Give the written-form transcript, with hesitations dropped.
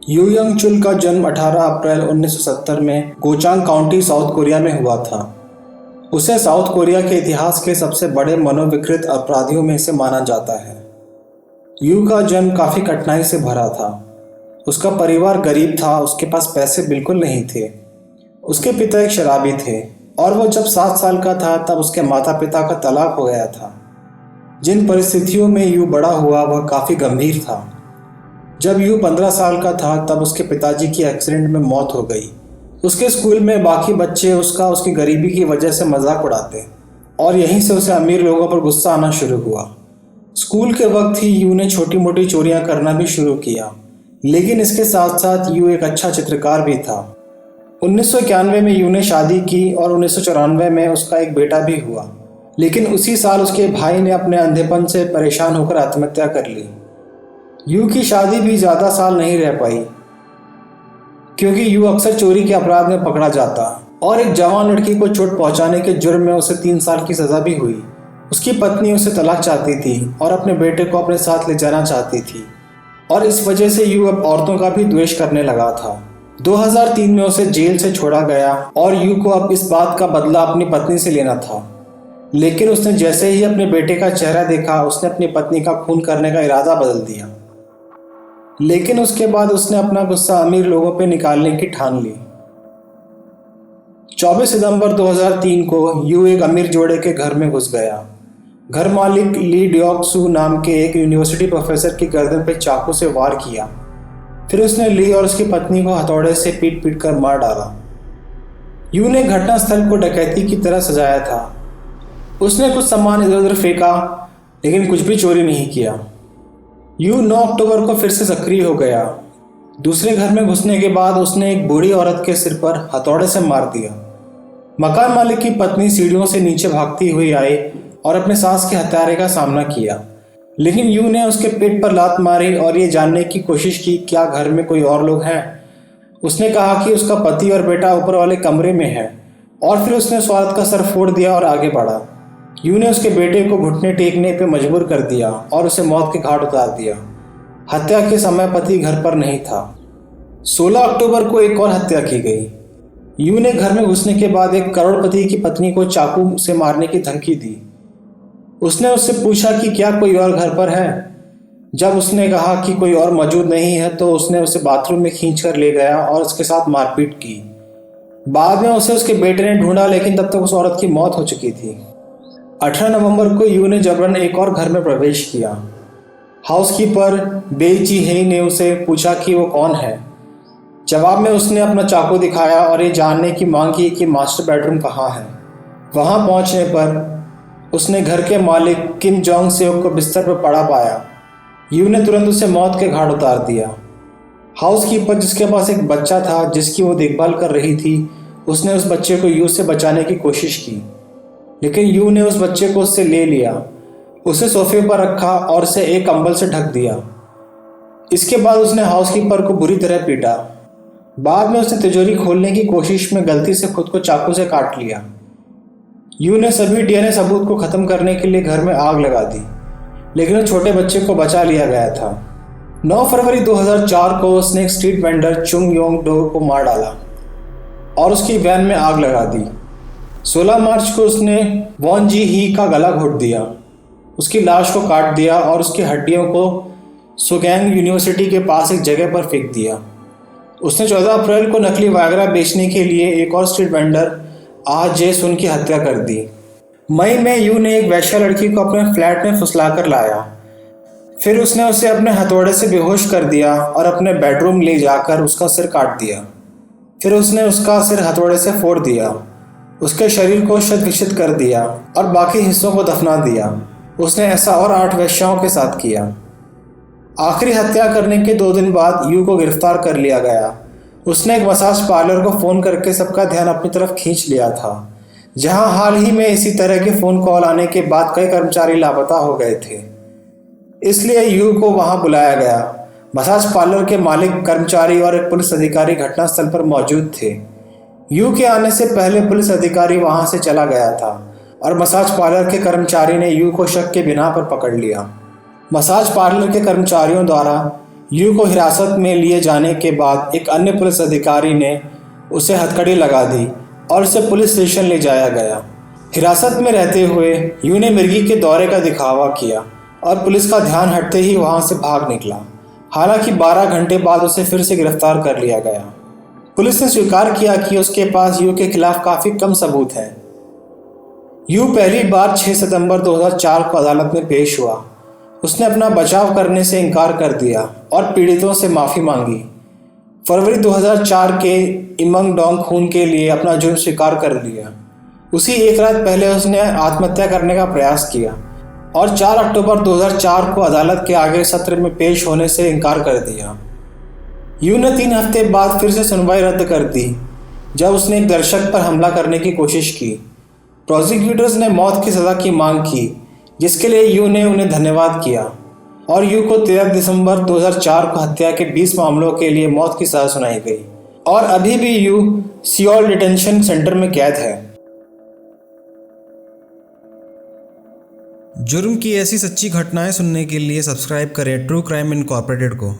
You young चुल का जन्म 18 अप्रैल 1970 में गोचांग काउंटी, साउथ कोरिया में हुआ था। उसे साउथ कोरिया के इतिहास के सबसे बड़े मनोविकृत अपराधियों में से माना जाता है। यू का जन्म काफ़ी कठिनाई से भरा था। उसका परिवार गरीब था, उसके पास पैसे बिल्कुल नहीं थे। उसके पिता एक शराबी थे और वो जब 7 साल का था तब उसके माता पिता का तलाक हो गया था। जिन परिस्थितियों में यू बड़ा हुआ वह काफ़ी गंभीर था। जब यू 15 साल का था तब उसके पिताजी की एक्सीडेंट में मौत हो गई। उसके स्कूल में बाकी बच्चे उसकी गरीबी की वजह से मजाक उड़ाते और यहीं से उसे अमीर लोगों पर गुस्सा आना शुरू हुआ। स्कूल के वक्त ही यू ने छोटी मोटी चोरियां करना भी शुरू किया, लेकिन इसके साथ साथ यू एक अच्छा चित्रकार भी था। 1991 में यू ने शादी की और 1994 में उसका एक बेटा भी हुआ, लेकिन उसी साल उसके भाई ने अपने अंधेपन से परेशान होकर आत्महत्या कर ली। यू की शादी भी ज़्यादा साल नहीं रह पाई, क्योंकि यू अक्सर चोरी के अपराध में पकड़ा जाता और एक जवान लड़की को चोट पहुंचाने के जुर्म में उसे 3 साल की सज़ा भी हुई। उसकी पत्नी उसे तलाक चाहती थी और अपने बेटे को अपने साथ ले जाना चाहती थी, और इस वजह से यू अब औरतों का भी द्वेष करने लगा था। 2003 में उसे जेल से छोड़ा गया और यू को अब इस बात का बदला अपनी पत्नी से लेना था। लेकिन उसने जैसे ही अपने बेटे का चेहरा देखा, उसने अपनी पत्नी का खून करने का इरादा बदल दिया। लेकिन उसके बाद उसने अपना गुस्सा अमीर लोगों पे निकालने की ठान ली। 24 सितंबर 2003 को यू एक अमीर जोड़े के घर में घुस गया। घर मालिक ली डॉक सू नाम के एक यूनिवर्सिटी प्रोफेसर की गर्दन पे चाकू से वार किया। फिर उसने ली और उसकी पत्नी को हथौड़े से पीट पीट कर मार डाला। यू ने घटनास्थल को डकैती की तरह सजाया था। उसने कुछ सामान इधर उधर फेंका, लेकिन कुछ भी चोरी नहीं किया। यू 9 अक्टूबर को फिर से सक्रिय हो गया। दूसरे घर में घुसने के बाद उसने एक बूढ़ी औरत के सिर पर हथौड़े से मार दिया। मकान मालिक की पत्नी सीढ़ियों से नीचे भागती हुई आई और अपने सास के हत्यारे का सामना किया, लेकिन यू ने उसके पेट पर लात मारी और ये जानने की कोशिश की क्या घर में कोई और लोग हैं। उसने कहा कि उसका पति और बेटा ऊपर वाले कमरे में है, और फिर उसने उस औरत का सर फोड़ दिया और आगे बढ़ा। यू ने उसके बेटे को घुटने टेकने पर मजबूर कर दिया और उसे मौत के घाट उतार दिया। हत्या के समय पति घर पर नहीं था। 16 अक्टूबर को एक और हत्या की गई। यू ने घर में घुसने के बाद एक करोड़पति की पत्नी को चाकू से मारने की धमकी दी। उसने उससे पूछा कि क्या कोई और घर पर है। जब उसने कहा कि कोई और मौजूद नहीं है तो उसने उसे बाथरूम में खींच कर ले गया और उसके साथ मारपीट की। बाद में उसे उसके बेटे ने ढूंढा, लेकिन तब तक उस औरत की मौत हो चुकी थी। 18 नवंबर को यू ने जबरन एक और घर में प्रवेश किया। हाउसकीपर बेई जी हेई ने उसे पूछा कि वो कौन है। जवाब में उसने अपना चाकू दिखाया और ये जानने की मांग की कि मास्टर बेडरूम कहाँ है। वहां पहुंचने पर उसने घर के मालिक किम जोंग सेओक को बिस्तर पर पड़ा पाया। यू ने तुरंत उसे मौत के घाट उतार दिया। हाउसकीपर, जिसके पास एक बच्चा था जिसकी वो देखभाल कर रही थी, उसने उस बच्चे को यू से बचाने की कोशिश की, लेकिन यू ने उस बच्चे को उससे ले लिया, उसे सोफे पर रखा और उसे एक कंबल से ढक दिया। इसके बाद उसने हाउसकीपर को बुरी तरह पीटा। बाद में उसने तिजोरी खोलने की कोशिश में गलती से खुद को चाकू से काट लिया। यू ने सभी डीएनए सबूत को खत्म करने के लिए घर में आग लगा दी, लेकिन उस छोटे बच्चे को बचा लिया गया था। 9 फरवरी 2004 को उसने एक स्ट्रीट वेंडर चुंग योंग डो को मार डाला और उसकी वैन में आग लगा दी। 16 मार्च को उसने वॉन जी ही का गला घोट दिया, उसकी लाश को काट दिया और उसकी हड्डियों को सुगैंग यूनिवर्सिटी के पास एक जगह पर फेंक दिया। उसने 14 अप्रैल को नकली वायग्रा बेचने के लिए एक और स्ट्रीट वेंडर आ जे सुन की हत्या कर दी। मई में यू ने एक वैश्या लड़की को अपने फ्लैट में फुसलाकर लाया। फिर उसने उसे अपने हथौड़े से बेहोश कर दिया और अपने बेडरूम ले जाकर उसका सिर काट दिया। फिर उसने उसका सिर हथौड़े से फोड़ दिया, उसके शरीर को क्षत विक्षत कर दिया और बाकी हिस्सों को दफना दिया। उसने ऐसा और 8 वेश्याओं के साथ किया। आखिरी हत्या करने के 2 दिन बाद यू को गिरफ्तार कर लिया गया। उसने एक मसाज पार्लर को फ़ोन करके सबका ध्यान अपनी तरफ खींच लिया था, जहां हाल ही में इसी तरह के फ़ोन कॉल आने के बाद कई कर्मचारी लापता हो गए थे। इसलिए यू को वहां बुलाया गया। मसाज पार्लर के मालिक, कर्मचारी और एक पुलिस अधिकारी घटनास्थल पर मौजूद थे। यू के आने से पहले पुलिस अधिकारी वहां से चला गया था और मसाज पार्लर के कर्मचारी ने यू को शक के बिना पर पकड़ लिया। मसाज पार्लर के कर्मचारियों द्वारा यू को हिरासत में लिए जाने के बाद एक अन्य पुलिस अधिकारी ने उसे हथकड़ी लगा दी और उसे पुलिस स्टेशन ले जाया गया। हिरासत में रहते हुए यू ने मिर्गी के दौरे का दिखावा किया और पुलिस का ध्यान हटते ही वहां से भाग निकला। हालांकि 12 घंटे बाद उसे फिर से गिरफ्तार कर लिया गया। पुलिस ने स्वीकार किया कि उसके पास यू के खिलाफ काफ़ी कम सबूत हैं। यू पहली बार 6 सितंबर 2004 को अदालत में पेश हुआ। उसने अपना बचाव करने से इनकार कर दिया और पीड़ितों से माफ़ी मांगी। फरवरी 2004 के इमंग डोंग खून के लिए अपना जुर्म स्वीकार कर लिया। उसी एक रात पहले उसने आत्महत्या करने का प्रयास किया और 4 अक्टूबर 2004 को अदालत के आगे सत्र में पेश होने से इनकार कर दिया। यू ने 3 हफ्ते बाद फिर से सुनवाई रद्द कर दी जब उसने एक दर्शक पर हमला करने की कोशिश की। प्रोसिक्यूटर्स ने मौत की सज़ा की मांग की, जिसके लिए यू ने उन्हें धन्यवाद किया और यू को 13 दिसंबर 2004 को हत्या के 20 मामलों के लिए मौत की सज़ा सुनाई गई और अभी भी यू सियोल डिटेंशन सेंटर में कैद है। जुर्म की ऐसी सच्ची घटनाएं सुनने के लिए सब्सक्राइब करें ट्रू क्राइम इनकॉर्पोरेटेड को।